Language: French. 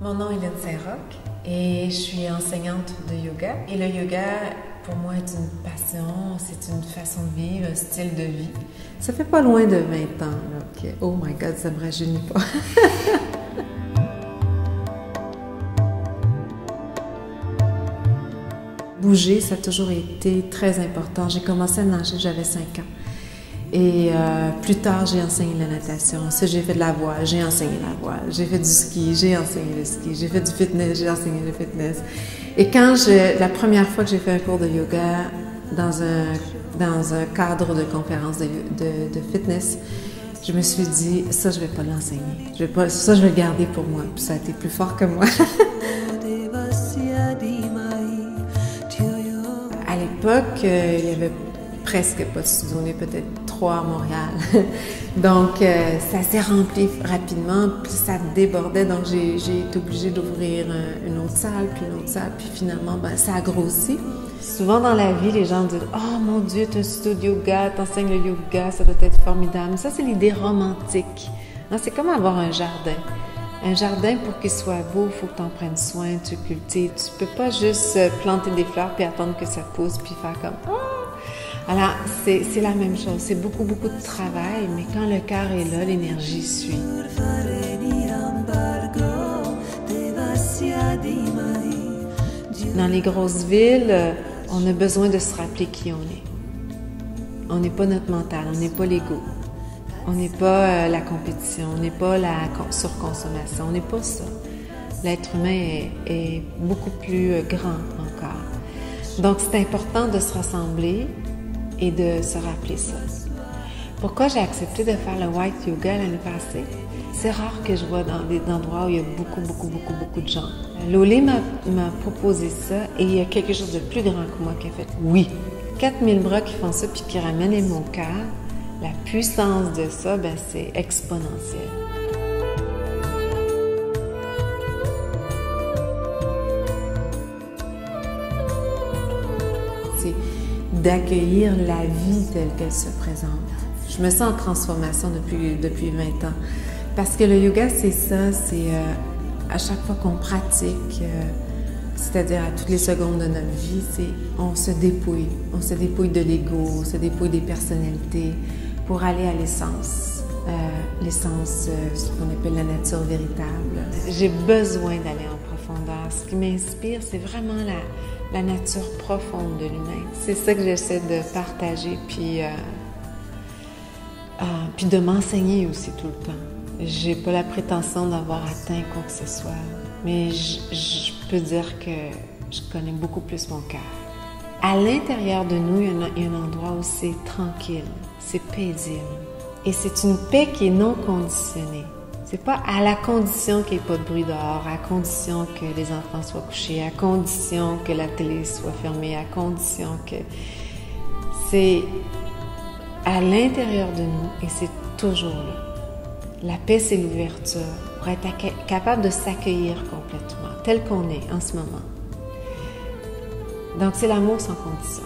Mon nom est Lynn Saint-Roch et je suis enseignante de yoga. Et le yoga, pour moi, est une passion, c'est une façon de vivre, un style de vie. Ça fait pas loin de 20 ans, là, que, oh my God, ça me rajeunit pas. Bouger, ça a toujours été très important. J'ai commencé à nager, j'avais 5 ans. Et plus tard, j'ai enseigné la natation. Ça, j'ai fait de la voile, j'ai enseigné la voile. J'ai fait du ski, j'ai enseigné le ski. J'ai fait du fitness, j'ai enseigné le fitness. Et la première fois que j'ai fait un cours de yoga dans un cadre de conférence de fitness, je me suis dit, ça, je vais pas l'enseigner. Ça, je vais le garder pour moi. Puis ça a été plus fort que moi. À l'époque, il y avait presque pas de studio, on est peut-être 3 à Montréal. Donc, ça s'est rempli rapidement, puis ça débordait. Donc, j'ai été obligée d'ouvrir une autre salle, puis finalement, ben, ça a grossi. Souvent dans la vie, les gens disent « Oh mon Dieu, tu as un studio de yoga, tu enseignes le yoga, ça doit être formidable. » Ça, c'est l'idée romantique. C'est comme avoir un jardin. Un jardin, pour qu'il soit beau, il faut que tu en prennes soin, tu le cultives. Tu peux pas juste planter des fleurs puis attendre que ça pousse puis faire comme « Oh! » Alors, c'est la même chose. C'est beaucoup de travail, mais quand le cœur est là, l'énergie suit. Dans les grosses villes, on a besoin de se rappeler qui on est. On n'est pas notre mental, on n'est pas l'ego. On n'est pas la compétition, on n'est pas la surconsommation, on n'est pas ça. L'être humain est beaucoup plus grand encore. Donc, c'est important de se rassembler et de se rappeler ça. Pourquoi j'ai accepté de faire le White Yoga l'année passée? C'est rare que je vois dans des endroits où il y a beaucoup de gens. Lolé m'a proposé ça et il y a quelque chose de plus grand que moi qui a fait oui. 4000 bras qui font ça puis qui ramènent mon cœur, la puissance de ça, ben, c'est exponentiel. C'est d'accueillir la vie telle qu'elle se présente. Je me sens en transformation depuis 20 ans. Parce que le yoga, c'est ça, c'est à chaque fois qu'on pratique, c'est-à-dire à toutes les secondes de notre vie, on se dépouille. On se dépouille de l'ego, on se dépouille des personnalités pour aller à l'essence. Ce qu'on appelle la nature véritable. J'ai besoin d'aller en profondeur. Ce qui m'inspire, c'est vraiment la nature profonde de l'humain. C'est ça que j'essaie de partager, puis de m'enseigner aussi tout le temps. J'ai pas la prétention d'avoir atteint quoi que ce soit, mais je peux dire que je connais beaucoup plus mon cœur. À l'intérieur de nous, il y a un endroit où c'est tranquille, c'est paisible. Et c'est une paix qui est non conditionnée. C'est pas à la condition qu'il n'y ait pas de bruit dehors, à condition que les enfants soient couchés, à condition que la télé soit fermée, à condition que... C'est à l'intérieur de nous et c'est toujours là. La paix, c'est l'ouverture pour être capable de s'accueillir complètement, tel qu'on est en ce moment. Donc, c'est l'amour sans condition.